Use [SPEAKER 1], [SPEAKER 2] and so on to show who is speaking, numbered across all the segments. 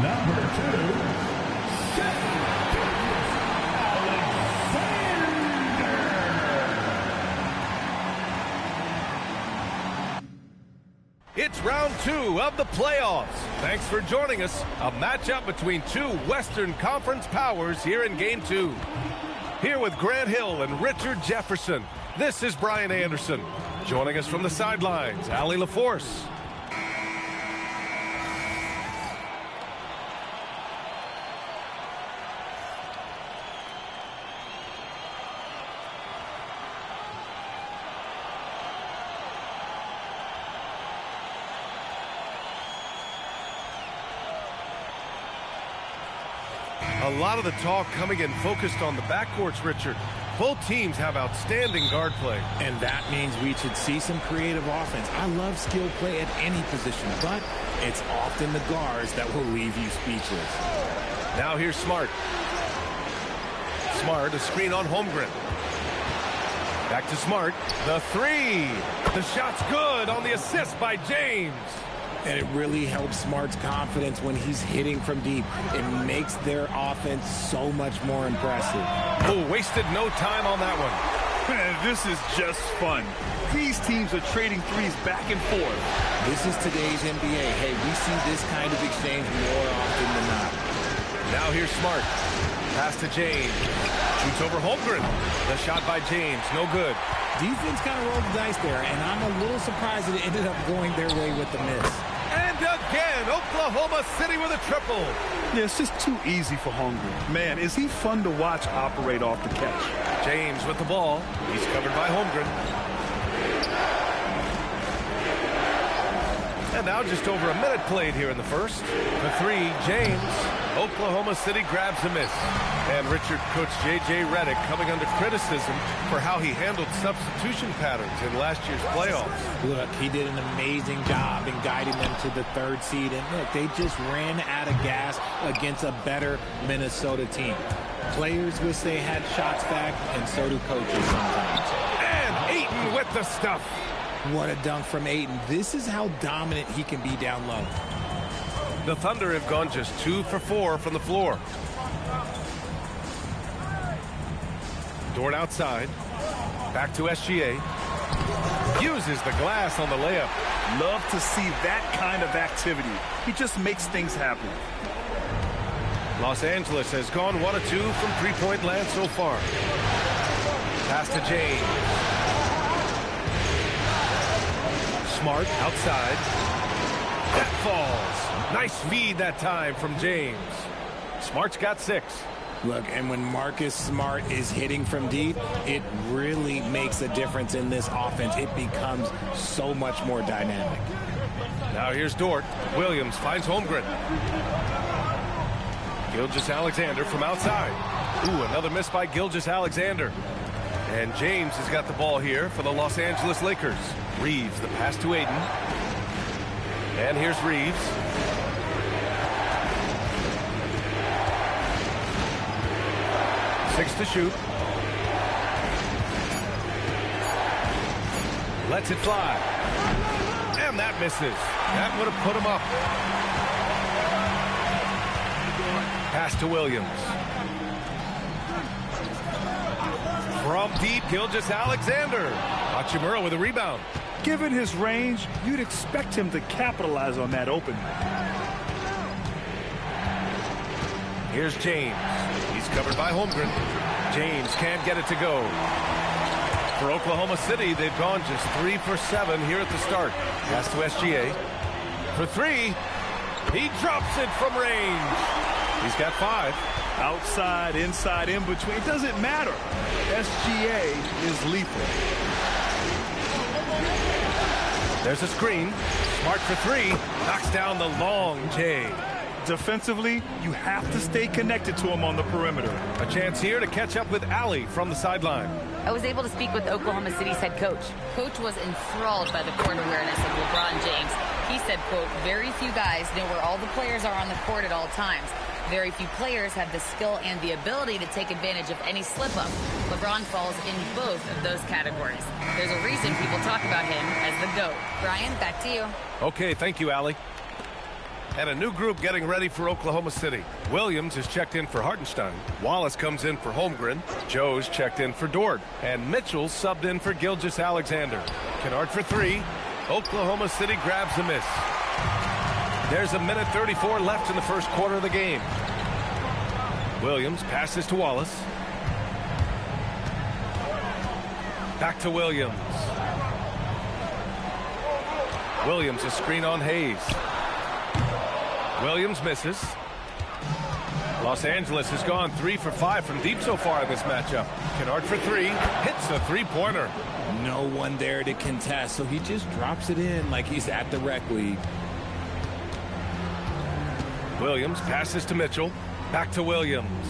[SPEAKER 1] Number 2, Shea
[SPEAKER 2] It's round 2 of the playoffs. Thanks for joining us. A matchup between two Western Conference powers here in Game 2. Here with Grant Hill and Richard Jefferson, this is Brian Anderson. Joining us from the sidelines, Allie LaForce. A lot of the talk coming in focused on the backcourts, Richard. Both teams have outstanding guard play.
[SPEAKER 3] And that means we should see some creative offense. I love skill play at any position, but it's often the guards that will leave you speechless.
[SPEAKER 2] Now here's Smart. Smart, a screen on Holmgren. Back to Smart. The three. The shot's good on the assist by James.
[SPEAKER 3] And it really helps Smart's confidence when he's hitting from deep. It makes their offense so much more impressive.
[SPEAKER 2] Oh, wasted no time on that one.
[SPEAKER 4] Man, this is just fun. These teams are trading threes back and forth.
[SPEAKER 3] This is today's NBA. Hey, we see this kind of exchange more often than not.
[SPEAKER 2] Now here's Smart. Pass to James. Shoots over Holmgren. The shot by James, no good.
[SPEAKER 3] Defense kind of rolled the dice there, and I'm a little surprised that it ended up going their way with the miss.
[SPEAKER 2] And again, Oklahoma City with a triple.
[SPEAKER 4] Yeah, it's just too easy for Holmgren. Man, is he fun to watch operate off the catch.
[SPEAKER 2] James with the ball. He's covered by Holmgren. And now just over a minute played here in the first. The three, James. Oklahoma City grabs a miss. And Richard, Coach J.J. Redick coming under criticism for how he handled substitution patterns in last year's playoffs.
[SPEAKER 3] Look, he did an amazing job in guiding them to the third seed. And look, they just ran out of gas against a better Minnesota team. Players wish they had shots back, and so do coaches sometimes.
[SPEAKER 2] And Ayton with the stuff.
[SPEAKER 3] What a dunk from Ayton. This is how dominant he can be down low.
[SPEAKER 2] The Thunder have gone just 2 for 4 from the floor. Dort outside. Back to SGA. Uses the glass on the layup.
[SPEAKER 4] Love to see that kind of activity. He just makes things happen.
[SPEAKER 2] Los Angeles has gone 1 of 2 from three-point land so far. Pass to James. Smart outside. That falls. Nice feed that time from James. Smart's got 6.
[SPEAKER 3] Look, and when Marcus Smart is hitting from deep, it really makes a difference in this offense. It becomes so much more dynamic.
[SPEAKER 2] Now here's Dort. Williams finds Holmgren. Gilgeous-Alexander from outside. Ooh, another miss by Gilgeous-Alexander. And James has got the ball here for the Los Angeles Lakers. Reeves, the pass to Ayton. And here's Reeves. Six to shoot. Lets it fly. And that misses. That would have put him up. Pass to Williams. From deep, Gilgeous-Alexander. Hachimura with a rebound.
[SPEAKER 4] Given his range, you'd expect him to capitalize on that opening.
[SPEAKER 2] Here's James. He's covered by Holmgren. James can't get it to go. For Oklahoma City, they've gone just 3 for 7 here at the start. Pass to SGA. For 3, he drops it from range. He's got 5.
[SPEAKER 4] Outside, inside, in between, it doesn't matter. SGA is lethal.
[SPEAKER 2] There's a screen. Smart for 3. Knocks down the long J.
[SPEAKER 4] Defensively, you have to stay connected to him on the perimeter.
[SPEAKER 2] A chance here to catch up with Allie from the sideline.
[SPEAKER 5] I was able to speak with Oklahoma City's head coach. Coach was enthralled by the court awareness of LeBron James. He said, quote, very few guys know where all the players are on the court at all times. Very few players have the skill and the ability to take advantage of any slip-up. LeBron falls in both of those categories. There's a reason people talk about him as the GOAT. Brian, back to you.
[SPEAKER 2] Okay, thank you, Allie. And a new group getting ready for Oklahoma City. Williams is checked in for Hartenstein. Wallace comes in for Holmgren. Joe's checked in for Dort. And Mitchell subbed in for Gilgeous-Alexander. Kennard for three. Oklahoma City grabs a miss. There's a minute 34 left in the first quarter of the game. Williams passes to Wallace. Back to Williams. Williams a screen on Hayes. Williams misses. Los Angeles has gone 3 for 5 from deep so far in this matchup. Kennard for three. Hits a three-pointer.
[SPEAKER 3] No one there to contest, so he just drops it in like he's at the rec league.
[SPEAKER 2] Williams passes to Mitchell. Back to Williams.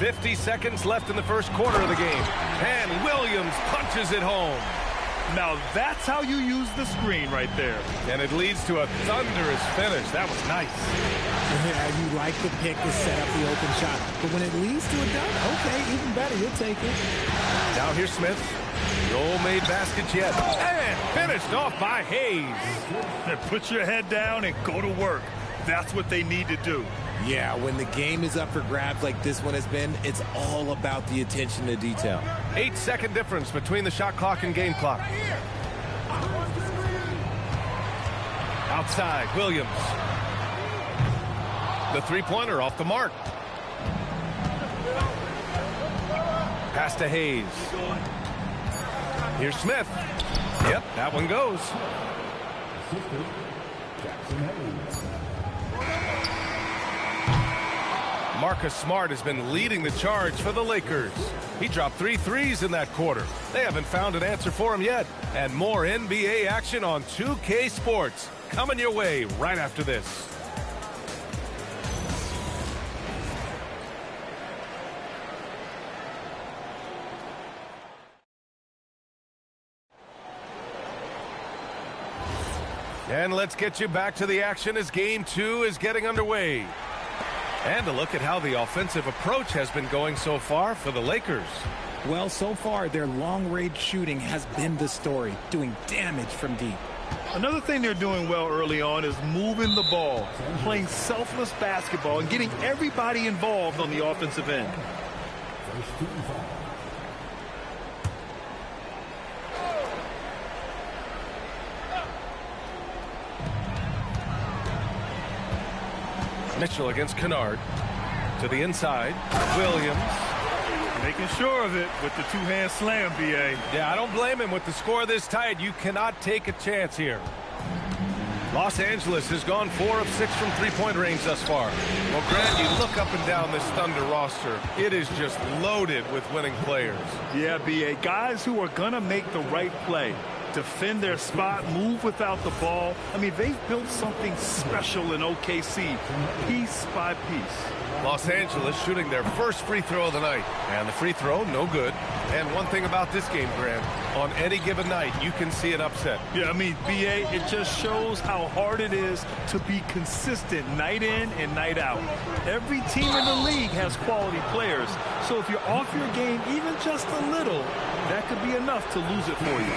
[SPEAKER 2] 50 seconds left in the first quarter of the game. And Williams punches it home.
[SPEAKER 4] Now that's how you use the screen right there.
[SPEAKER 2] And it leads to a thunderous finish. That was nice.
[SPEAKER 3] Yeah, you like the pick to set up the open shot. But when it leads to a dunk, okay, even better, you'll take it.
[SPEAKER 2] Now here's Smith. No made baskets yet. And finished off by Hayes.
[SPEAKER 4] Put your head down and go to work. That's what they need to do.
[SPEAKER 3] Yeah, when the game is up for grabs like this one has been, it's all about the attention to detail.
[SPEAKER 2] 8-second difference between the shot clock and game clock. Outside, Williams. The three-pointer off the mark. Pass to Hayes. Here's Smith. Yep, that one goes. Marcus Smart has been leading the charge for the Lakers. He dropped 3 threes in that quarter. They haven't found an answer for him yet. And more NBA action on 2K Sports. Coming your way right after this. And let's get you back to the action as Game 2 is getting underway. And a look at how the offensive approach has been going so far for the Lakers.
[SPEAKER 3] Well, so far, their long-range shooting has been the story, doing damage from deep.
[SPEAKER 4] Another thing they're doing well early on is moving the ball, playing selfless basketball, and getting everybody involved on the offensive end.
[SPEAKER 2] Mitchell against Kennard. To the inside. Williams.
[SPEAKER 4] Making sure of it with the two-hand slam, B.A.
[SPEAKER 2] Yeah, I don't blame him with the score this tight. You cannot take a chance here. Los Angeles has gone 4 of 6 from three-point range thus far. Well, Grant, you look up and down this Thunder roster. It is just loaded with winning players.
[SPEAKER 4] Yeah, B.A. Guys who are going to make the right play. Defend their spot, move without the ball. I mean, they've built something special in OKC, piece by piece.
[SPEAKER 2] Los Angeles shooting their first free throw of the night. And the free throw, no good. And one thing about this game, Grant, on any given night, you can see an upset.
[SPEAKER 4] Yeah, I mean, B.A., it just shows how hard it is to be consistent night in and night out. Every team in the league has quality players. So if you're off your game even just a little, that could be enough to lose it for you.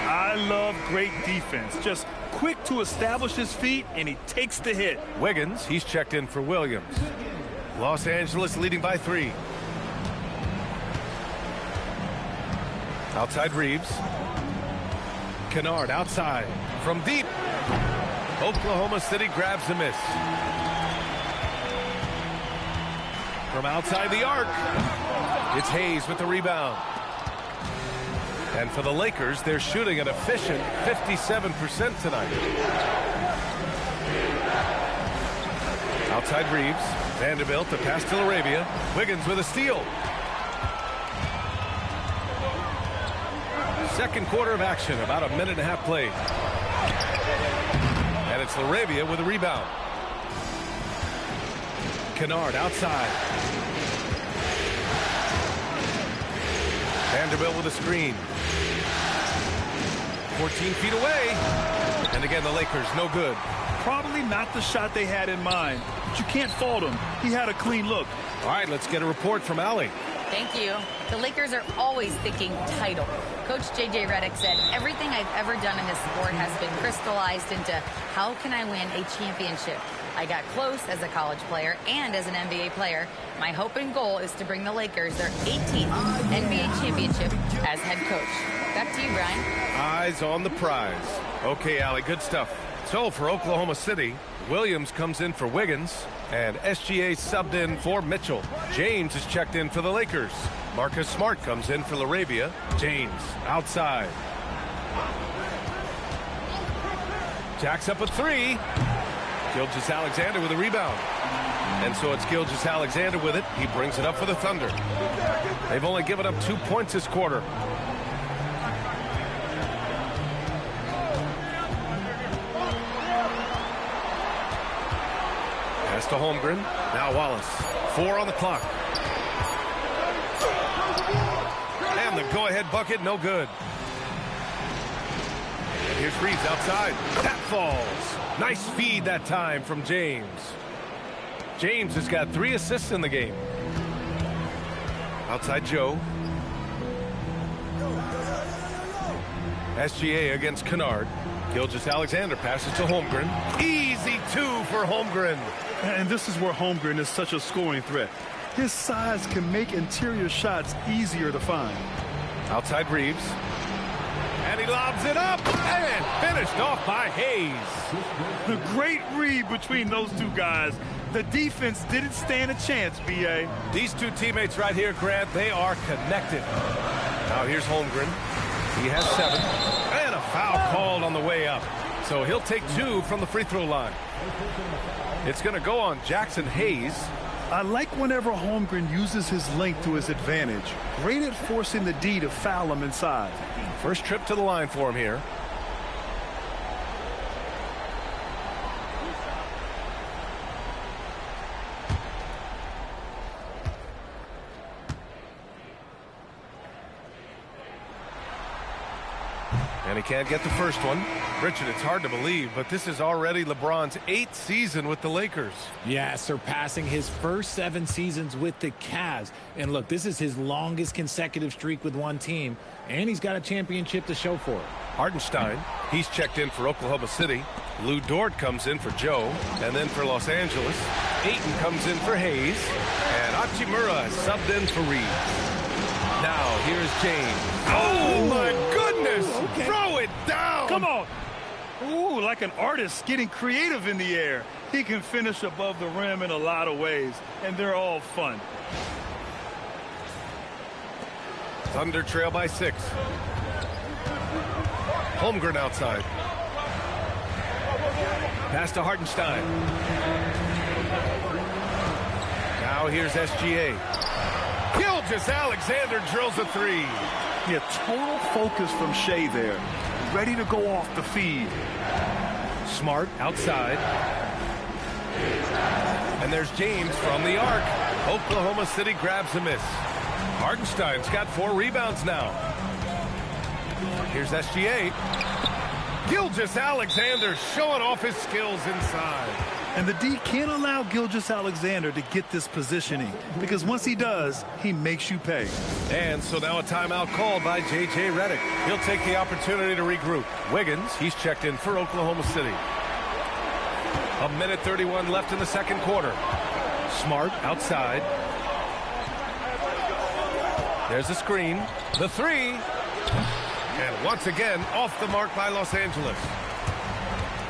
[SPEAKER 4] I love great defense. Just quick to establish his feet, and he takes the hit.
[SPEAKER 2] Wiggins, he's checked in for Williams. Los Angeles leading by 3. Outside Reeves. Kennard outside. From deep. Oklahoma City grabs a miss. From outside the arc. It's Hayes with the rebound. And for the Lakers, they're shooting an efficient 57% tonight. Outside Reeves. Vanderbilt to pass to LaRavia. Wiggins with a steal. Second quarter of action, about a minute and a half played. And it's LaRavia with a rebound. Kennard outside. Vanderbilt with a screen. 14 feet away. And again, the Lakers, no good.
[SPEAKER 4] Probably not the shot they had in mind, but you can't fault him. He had a clean look.
[SPEAKER 2] All right, let's get a report from Allie.
[SPEAKER 5] Thank you. The Lakers are always thinking title. Coach J.J. Redick said, everything I've ever done in this sport has been crystallized into how can I win a championship. I got close as a college player and as an NBA player. My hope and goal is to bring the Lakers their 18th NBA championship as head coach. Back to you, Brian.
[SPEAKER 2] Eyes on the prize. Okay, Allie, good stuff. So for Oklahoma City, Williams comes in for Wiggins, and SGA subbed in for Mitchell. James is checked in for the Lakers. Marcus Smart comes in for LaRavia. James outside. Jacks up a three. Gilgeous-Alexander with a rebound. And so it's Gilgeous-Alexander with it. He brings it up for the Thunder. They've only given up 2 points this quarter. Pass to Holmgren. Now Wallace. 4 on the clock. And the go-ahead bucket, no good. And here's Reeves outside. That falls. Nice feed that time from James. James has got 3 assists in the game. Outside Joe. SGA against Kennard. Gilgeous-Alexander passes to Holmgren. Easy 2 for Holmgren.
[SPEAKER 4] And this is where Holmgren is such a scoring threat. His size can make interior shots easier to find.
[SPEAKER 2] Outside Reeves. And he lobs it up. And finished off by Hayes.
[SPEAKER 4] A great read between those two guys. The defense didn't stand a chance, B.A.
[SPEAKER 2] These two teammates right here, Grant, they are connected. Now here's Holmgren. He has 7. And a foul called on the way up. So he'll take 2 from the free throw line. It's going to go on Jackson Hayes.
[SPEAKER 4] I like whenever Holmgren uses his length to his advantage. Great at forcing the D to foul him inside.
[SPEAKER 2] First trip to the line for him here. And he can't get the first one. Richard, it's hard to believe, but this is already LeBron's 8th season with the Lakers.
[SPEAKER 3] Yeah, surpassing his first 7 seasons with the Cavs. And look, this is his longest consecutive streak with one team, and he's got a championship to show for it.
[SPEAKER 2] Hartenstein, he's checked in for Oklahoma City. Lou Dort comes in for Joe, and then for Los Angeles. Ayton comes in for Hayes, and Hachimura subbed in for Reeves. Now, here's James. Oh, my goodness!
[SPEAKER 3] Okay.
[SPEAKER 2] Throw it down!
[SPEAKER 4] Come on! Ooh, like an artist getting creative in the air. He can finish above the rim in a lot of ways, and they're all fun.
[SPEAKER 2] Thunder trail by 6. Holmgren outside. Pass to Hartenstein. Now here's SGA. Gilgeous-Alexander drills a 3.
[SPEAKER 4] Yeah, total focus from Shea there. Ready to go off the feed.
[SPEAKER 2] Smart outside. And there's James from the arc. Oklahoma City grabs a miss. Hartenstein's got 4 rebounds now. Here's SGA. Gilgeous-Alexander showing off his skills inside.
[SPEAKER 4] And the D can't allow Gilgeous-Alexander to get this positioning, because once he does, he makes you pay.
[SPEAKER 2] And so now a timeout called by J.J. Redick. He'll take the opportunity to regroup. Wiggins, he's checked in for Oklahoma City. 1:31 left in the second quarter. Smart outside. There's the screen. The 3. And once again, off the mark by Los Angeles.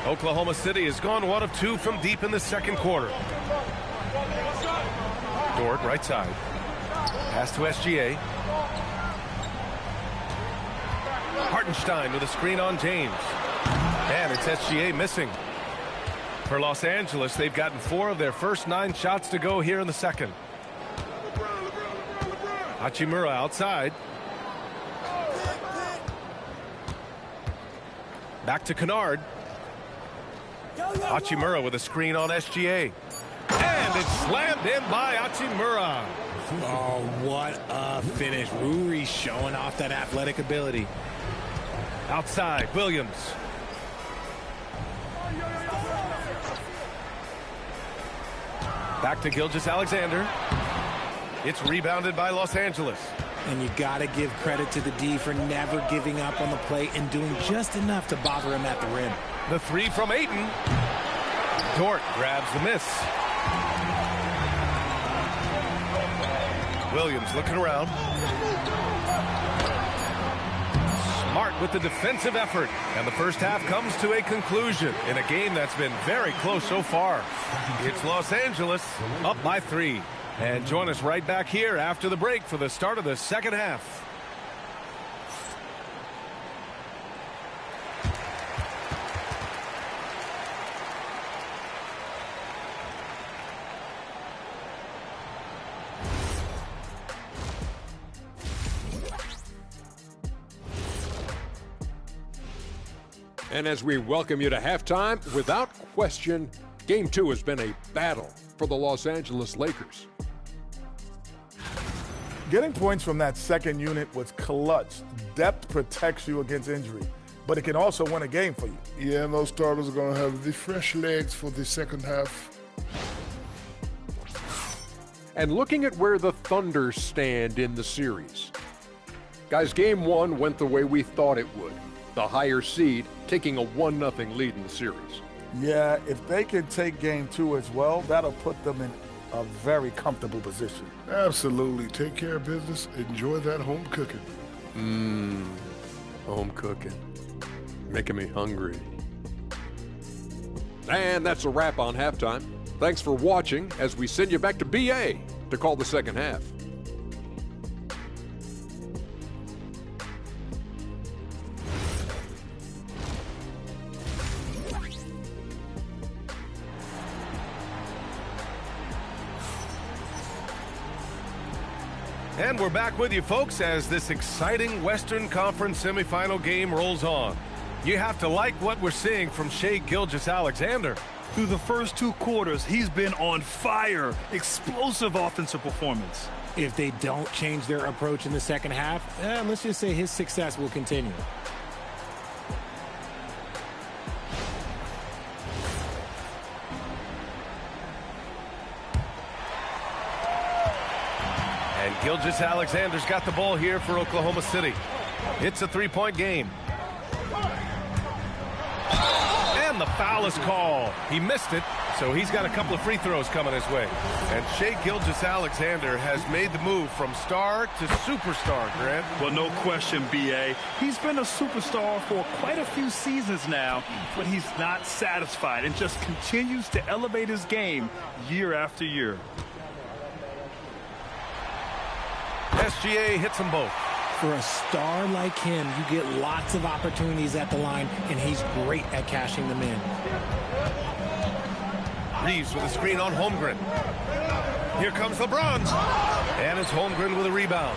[SPEAKER 2] Oklahoma City has gone 1 of 2 from deep in the second quarter. Dort, right side. Pass to SGA. Hartenstein with a screen on James. And it's SGA missing. For Los Angeles, they've gotten 4 of their first 9 shots to go here in the second. Hachimura outside. Back to Kennard. Hachimura with a screen on SGA. And it's slammed in by Hachimura.
[SPEAKER 3] Oh, what a finish. Rui showing off that athletic ability.
[SPEAKER 2] Outside, Williams. Back to Gilgeous-Alexander. It's rebounded by Los Angeles.
[SPEAKER 3] And you got to give credit to the D for never giving up on the play and doing just enough to bother him at the rim.
[SPEAKER 2] The three from Ayton. Dort grabs the miss. Williams looking around. Smart with the defensive effort. And the first half comes to a conclusion in a game that's been very close so far. It's Los Angeles up by 3. And join us right back here after the break for the start of the second half.
[SPEAKER 6] And as we welcome you to halftime, without question, Game 2 has been a battle for the Los Angeles Lakers.
[SPEAKER 1] Getting points from that second unit was clutch. Depth protects you against injury, but it can also win a game for you.
[SPEAKER 7] Yeah, and those starters are going to have the fresh legs for the second half.
[SPEAKER 6] And looking at where the Thunder stand in the series. Guys, Game 1 went the way we thought it would. The higher seed taking a 1-0 lead in the series.
[SPEAKER 1] Yeah, if they can take Game 2 as well, that'll put them in a very comfortable position.
[SPEAKER 7] Absolutely. Take care of business. Enjoy that home cooking.
[SPEAKER 6] Home cooking. Making me hungry. And that's a wrap on halftime. Thanks for watching as we send you back to BA to call the second half.
[SPEAKER 2] And we're back with you, folks, as this exciting Western Conference semifinal game rolls on. You have to like what we're seeing from Shai Gilgeous-Alexander.
[SPEAKER 4] Through the first 2 quarters, he's been on fire. Explosive offensive performance.
[SPEAKER 3] If they don't change their approach in the second half, let's just say his success will continue.
[SPEAKER 2] And Gilgeous-Alexander's got the ball here for Oklahoma City. It's a 3-point game. And the foul is called. He missed it, so he's got a couple of free throws coming his way. And Shai Gilgeous-Alexander has made the move from star to superstar, Grant.
[SPEAKER 4] Well, no question, B.A. He's been a superstar for quite a few seasons now, but he's not satisfied and just continues to elevate his game year after year.
[SPEAKER 2] SGA hits them both.
[SPEAKER 3] For a star like him, you get lots of opportunities at the line, and he's great at cashing them in.
[SPEAKER 2] Reeves with a screen on Holmgren. Here comes LeBron. And it's Holmgren with a rebound.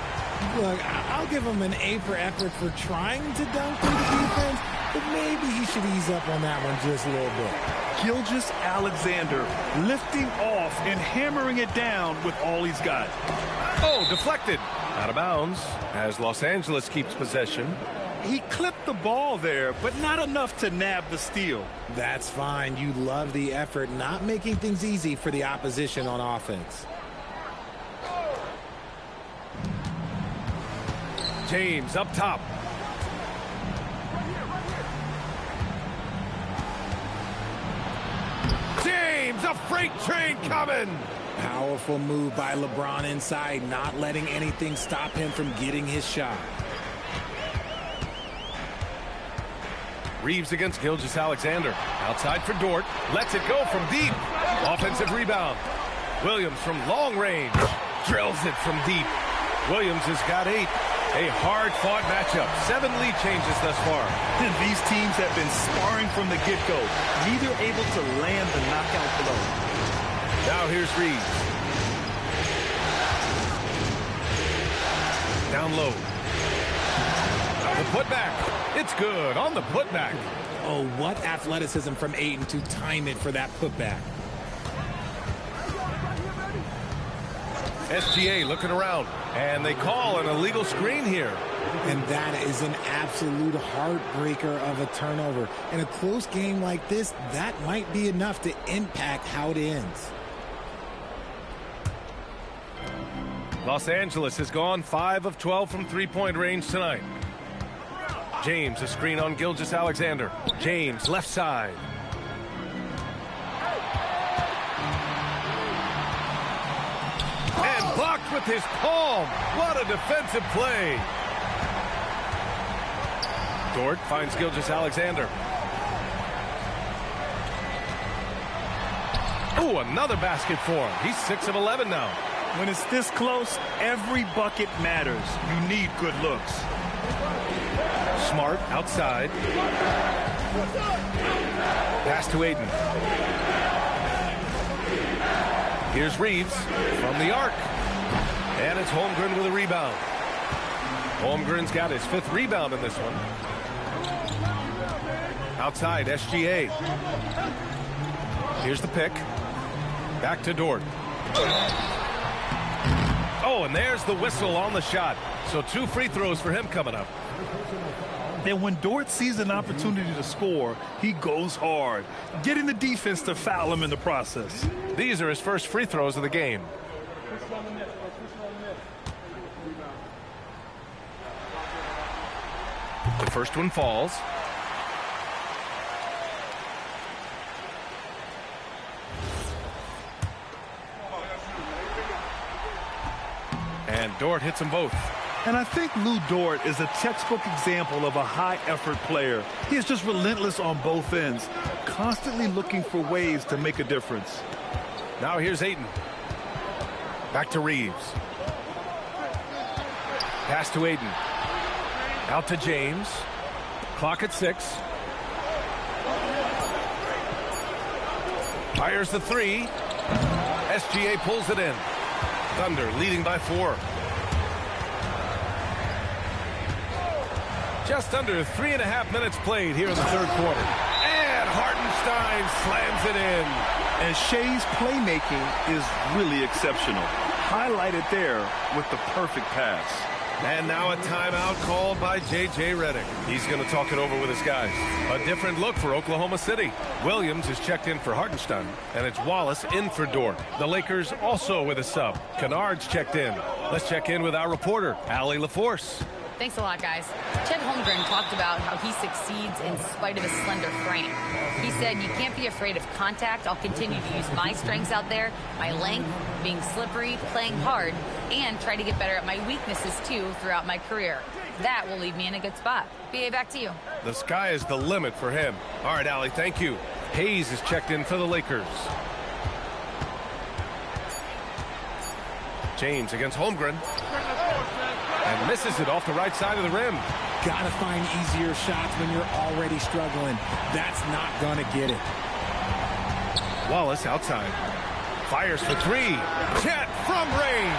[SPEAKER 3] Look, I'll give him an A for effort for trying to dunk through the defense, but maybe he should ease up on that one just a little bit.
[SPEAKER 4] Gilgeous-Alexander lifting off and hammering it down with all he's got.
[SPEAKER 2] Oh, deflected. Out of bounds as Los Angeles keeps possession.
[SPEAKER 4] He clipped the ball there, but not enough to nab the steal.
[SPEAKER 3] That's fine. You love the effort, not making things easy for the opposition on offense.
[SPEAKER 2] James up top. James, a freight train coming.
[SPEAKER 3] Powerful move by LeBron inside, not letting anything stop him from getting his shot.
[SPEAKER 2] Reeves against Gilgeous-Alexander. Outside for Dort. Lets it go from deep. Offensive rebound. Williams from long range. Drills it from deep. Williams has got 8. A hard-fought matchup. 7 lead changes thus far.
[SPEAKER 4] And these teams have been sparring from the get-go. Neither able to land the knockout blow.
[SPEAKER 2] Now here's Reeves. Down low. The putback. It's good on the putback.
[SPEAKER 3] Oh, what athleticism from Ayton to time it for that putback.
[SPEAKER 2] SGA looking around. And they call an illegal screen here.
[SPEAKER 3] And that is an absolute heartbreaker of a turnover. In a close game like this, that might be enough to impact how it ends.
[SPEAKER 2] Los Angeles has gone 5 of 12 from three-point range tonight. James, a screen on Gilgeous-Alexander. James, left side. And blocked with his palm. What a defensive play. Dort finds Gilgeous-Alexander. Oh, another basket for him. He's 6 of 11 now.
[SPEAKER 4] When it's this close, every bucket matters. You need good looks.
[SPEAKER 2] Smart outside. Pass to Aiden. Here's Reeves from the arc. And it's Holmgren with a rebound. Holmgren's got his 5th rebound in this one. Outside, SGA. Here's the pick. Back to Dort. Oh, and there's the whistle on the shot. So 2 free throws for him coming up.
[SPEAKER 4] And when Dort sees an opportunity to score, he goes hard, getting the defense to foul him in the process.
[SPEAKER 2] These are his first free throws of the game. The first one falls. And Dort hits them both.
[SPEAKER 4] And I think Lou Dort is a textbook example of a high-effort player. He is just relentless on both ends, constantly looking for ways to make a difference.
[SPEAKER 2] Now here's Ayton. Back to Reeves. Pass to Ayton. Out to James. Clock at 6. Fires the 3. SGA pulls it in. Thunder leading by 4. Just under 3.5 minutes played here in the third quarter. And Hartenstein slams it in.
[SPEAKER 4] And Shea's playmaking is really exceptional. Highlighted there with the perfect pass.
[SPEAKER 2] And now a timeout called by J.J. Redick. He's going to talk it over with his guys. A different look for Oklahoma City. Williams is checked in for Hartenstein, and it's Wallace in for Dort. The Lakers also with a sub. Kennard's checked in. Let's check in with our reporter, Allie LaForce.
[SPEAKER 5] Thanks a lot, guys. Chet Holmgren talked about how he succeeds in spite of his slender frame. He said, you can't be afraid of contact. I'll continue to use my strengths out there, my length, being slippery, playing hard, and try to get better at my weaknesses, too, throughout my career. That will leave me in a good spot. B.A., back to you.
[SPEAKER 2] The sky is the limit for him. All right, Allie, thank you. Hayes is checked in for the Lakers. James against Holmgren. And misses it off the right side of the rim.
[SPEAKER 3] Gotta find easier shots when you're already struggling. That's not gonna get it.
[SPEAKER 2] Wallace outside. Fires for 3. Chet from range.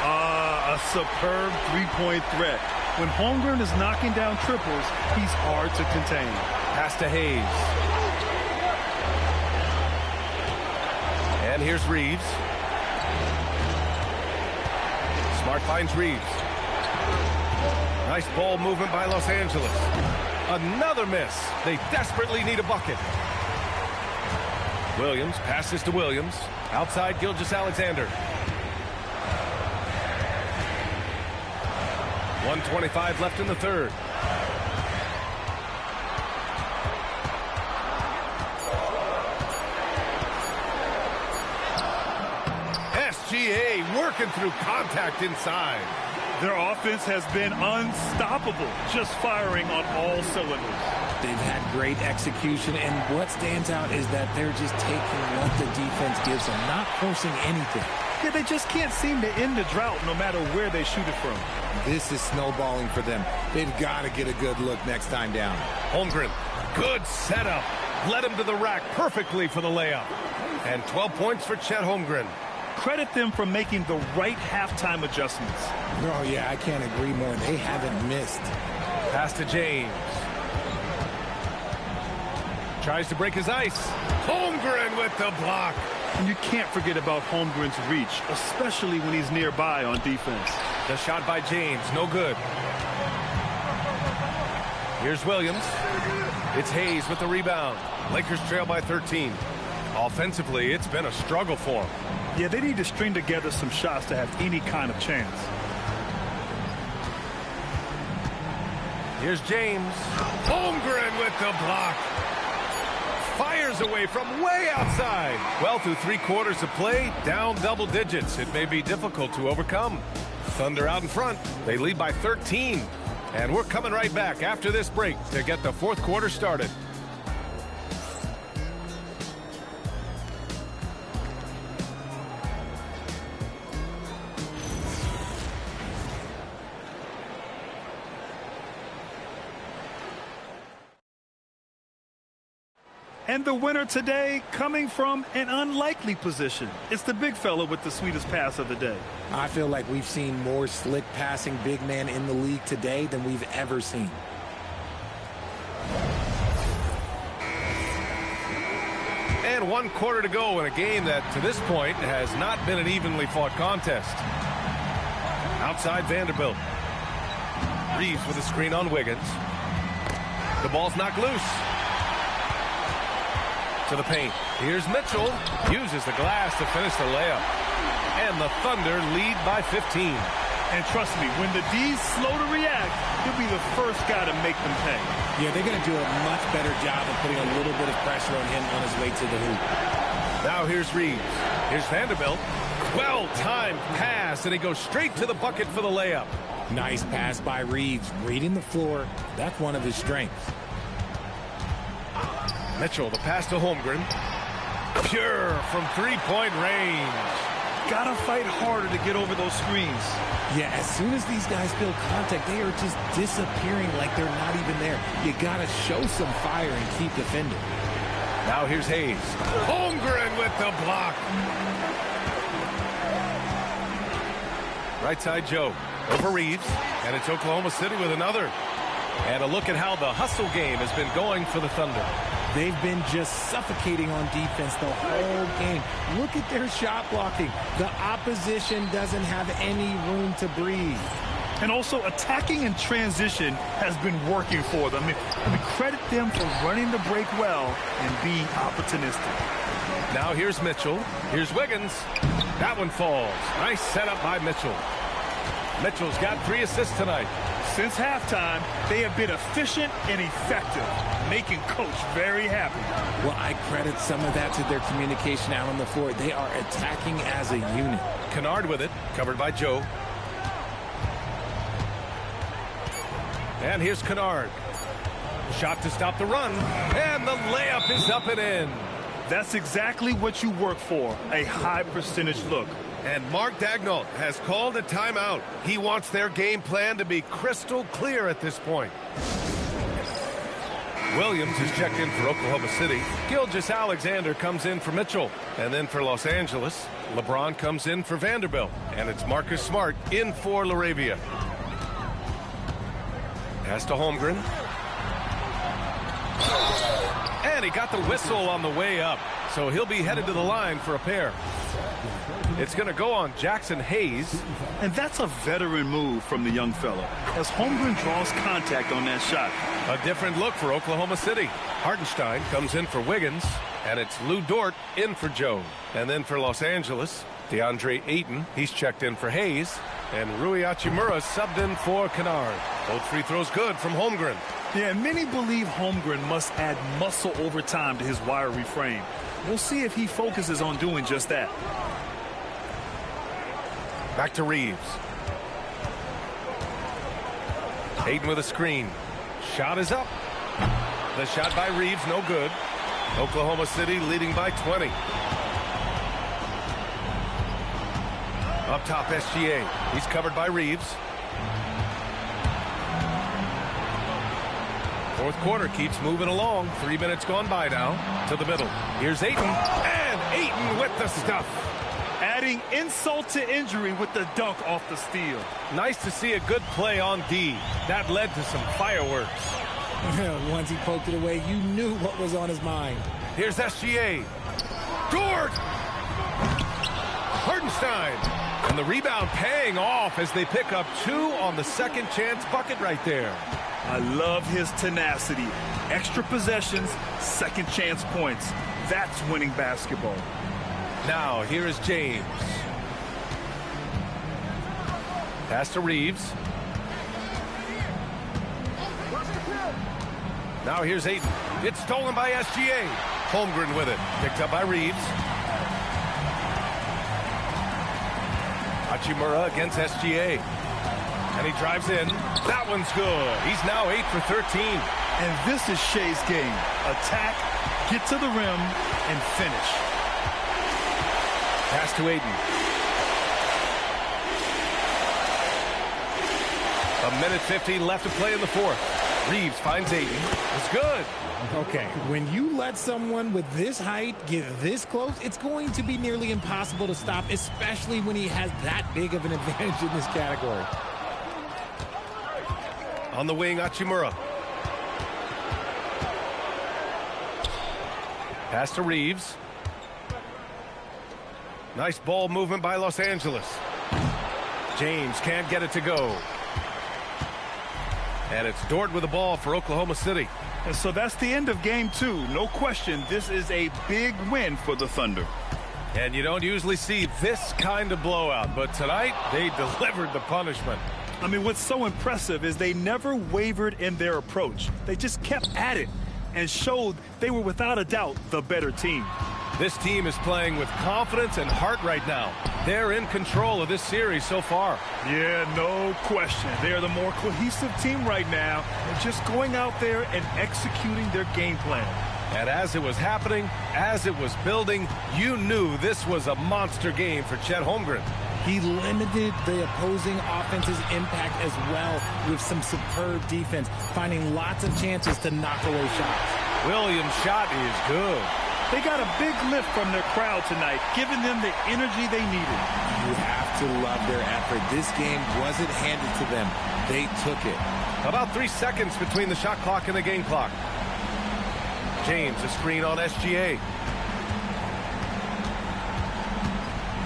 [SPEAKER 4] A superb three-point threat. When Holmgren is knocking down triples, he's hard to contain.
[SPEAKER 2] Pass to Hayes. And here's Reeves. Smart finds Reeves. Nice ball movement by Los Angeles. Another miss. They desperately need a bucket. Williams passes to Williams. Outside Gilgeous-Alexander. 1:25 left in the third. SGA working through contact inside.
[SPEAKER 4] Their offense has been unstoppable, just firing on all cylinders.
[SPEAKER 3] They've had great execution, and what stands out is that they're just taking what the defense gives them, not forcing anything.
[SPEAKER 4] Yeah, they just can't seem to end the drought no matter where they shoot it from.
[SPEAKER 8] This is snowballing for them. They've got to get a good look next time down.
[SPEAKER 2] Holmgren, good setup. Led him to the rack perfectly for the layup. And 12 points for Chet Holmgren.
[SPEAKER 4] Credit them for making the right halftime adjustments.
[SPEAKER 3] Oh, yeah, I can't agree more. They haven't missed.
[SPEAKER 2] Pass to James. Tries to break his ice. Holmgren with the block.
[SPEAKER 4] And you can't forget about Holmgren's reach, especially when he's nearby on defense.
[SPEAKER 2] The shot by James, no good. Here's Williams. It's Hayes with the rebound. Lakers trail by 13. Offensively, it's been a struggle for him.
[SPEAKER 4] Yeah, they need to string together some shots to have any kind of chance.
[SPEAKER 2] Here's James. Holmgren with the block. Fires away from way outside. Well, through 3 quarters of play, down double digits. It may be difficult to overcome. Thunder out in front. They lead by 13. And we're coming right back after this break to get the 4th quarter started.
[SPEAKER 4] And the winner today coming from an unlikely position. It's the big fella with the sweetest pass of the day.
[SPEAKER 3] I feel like we've seen more slick passing big man in the league today than we've ever seen.
[SPEAKER 2] And 1 quarter to go in a game that, to this point, has not been an evenly fought contest. Outside Vanderbilt. Reeves with a screen on Wiggins. The ball's knocked loose. To the paint. Here's Mitchell. Uses the glass to finish the layup. And the Thunder lead by 15.
[SPEAKER 4] And trust me, when the D's slow to react, he'll be the first guy to make them pay.
[SPEAKER 3] Yeah, they're going to do a much better job of putting a little bit of pressure on him on his way to the hoop.
[SPEAKER 2] Now here's Reeves. Here's Vanderbilt. Well-timed pass, and he goes straight to the bucket for the layup.
[SPEAKER 3] Nice pass by Reeves. Reading the floor. That's one of his strengths.
[SPEAKER 2] Mitchell, the pass to Holmgren. Pure from 3-point range.
[SPEAKER 4] Gotta fight harder to get over those screens.
[SPEAKER 3] Yeah, as soon as these guys feel contact, they are just disappearing like they're not even there. You gotta show some fire and keep defending.
[SPEAKER 2] Now here's Hayes. Holmgren with the block. Right side Joe. Over Reeves. And it's Oklahoma City with another. And a look at how the hustle game has been going for the Thunder.
[SPEAKER 3] They've been just suffocating on defense the whole game. Look at their shot blocking. The opposition doesn't have any room to breathe.
[SPEAKER 4] And also attacking in transition has been working for them. I mean, credit them for running the break well and being opportunistic.
[SPEAKER 2] Now here's Mitchell. Here's Wiggins. That one falls. Nice setup by Mitchell. Mitchell's got 3 assists tonight.
[SPEAKER 4] Since halftime, they have been efficient and effective, making Coach very happy.
[SPEAKER 3] Well, I credit some of that to their communication out on the floor. They are attacking as a unit.
[SPEAKER 2] Kennard with it, covered by Joe. And here's Kennard. Shot to stop the run, and the layup is up and in.
[SPEAKER 4] That's exactly what you work for, a high percentage look.
[SPEAKER 2] And Mark Daigneault has called a timeout. He wants their game plan to be crystal clear at this point. Williams is checked in for Oklahoma City. Gilgeous-Alexander comes in for Mitchell. And then for Los Angeles, LeBron comes in for Vanderbilt. And it's Marcus Smart in for LaRavia. Pass to Holmgren. And he got the whistle on the way up. So he'll be headed to the line for a pair. It's going to go on Jackson Hayes.
[SPEAKER 4] And that's a veteran move from the young fella, as Holmgren draws contact on that shot.
[SPEAKER 2] A different look for Oklahoma City. Hartenstein comes in for Wiggins, and it's Lou Dort in for Joe. And then for Los Angeles, DeAndre Ayton, he's checked in for Hayes, and Rui Hachimura subbed in for Kennard. Both free throws good from Holmgren.
[SPEAKER 4] Yeah, many believe Holmgren must add muscle over time to his wiry frame. We'll see if he focuses on doing just that.
[SPEAKER 2] Back to Reeves. Ayton with a screen. Shot is up. The shot by Reeves, no good. Oklahoma City leading by 20. Up top, SGA. He's covered by Reeves. Fourth quarter keeps moving along. 3 minutes gone by now. To the middle. Here's Ayton. And Ayton with the stuff.
[SPEAKER 4] Adding insult to injury with the dunk off the steal.
[SPEAKER 2] Nice to see a good play on D. That led to some fireworks.
[SPEAKER 3] Once he poked it away, you knew what was on his mind.
[SPEAKER 2] Here's SGA. Dort! Hartenstein. And the rebound paying off as they pick up 2 on the second chance bucket right there.
[SPEAKER 4] I love his tenacity. Extra possessions, second chance points. That's winning basketball.
[SPEAKER 2] Now, here is James. Pass to Reeves. Now here's Ayton. It's stolen by SGA. Holmgren with it. Picked up by Reeves. Hachimura against SGA. And he drives in. That one's good. He's now 8 for 13.
[SPEAKER 4] And this is Shea's game. Attack, get to the rim, and finish.
[SPEAKER 2] Pass to Ayton. A minute 15 left to play in the fourth. Reeves finds Ayton. It's good.
[SPEAKER 3] Okay, when you let someone with this height get this close, it's going to be nearly impossible to stop, especially when he has that big of an advantage in this category.
[SPEAKER 2] On the wing, Hachimura. Pass to Reeves. Nice ball movement by Los Angeles. James can't get it to go. And it's Dort with the ball for Oklahoma City.
[SPEAKER 4] And so that's the end of game 2. No question, this is a big win for the Thunder.
[SPEAKER 2] And you don't usually see this kind of blowout, but tonight they delivered the punishment.
[SPEAKER 4] I mean, what's so impressive is they never wavered in their approach. They just kept at it and showed they were without a doubt the better team.
[SPEAKER 2] This team is playing with confidence and heart right now. They're in control of this series so far.
[SPEAKER 4] Yeah, no question. They're the more cohesive team right now and just going out there and executing their game plan.
[SPEAKER 2] And as it was happening, as it was building, you knew this was a monster game for Chet Holmgren.
[SPEAKER 3] He limited the opposing offense's impact as well with some superb defense, finding lots of chances to knock away shots.
[SPEAKER 2] Williams' shot is good.
[SPEAKER 4] They got a big lift from their crowd tonight, giving them the energy they needed.
[SPEAKER 8] You have to love their effort. This game wasn't handed to them. They took it.
[SPEAKER 2] About 3 seconds between the shot clock and the game clock. James, a screen on SGA.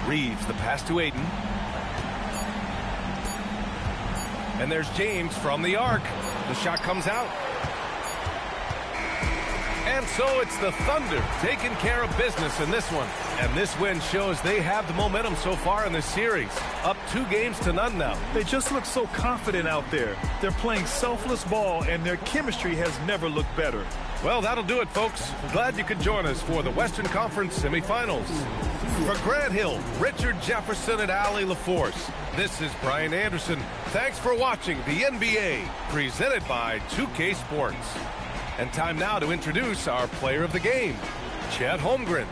[SPEAKER 2] Reeves, the pass to Ayton. And there's James from the arc. The shot comes out. And so it's the Thunder taking care of business in this one. And this win shows they have the momentum so far in this series. Up 2-0 now.
[SPEAKER 4] They just look so confident out there. They're playing selfless ball, and their chemistry has never looked better.
[SPEAKER 2] Well, that'll do it, folks. Glad you could join us for the Western Conference semifinals. For Grant Hill, Richard Jefferson, and Allie LaForce, this is Brian Anderson. Thanks for watching the NBA, presented by 2K Sports. And time now to introduce our player of the game, Chet Holmgren.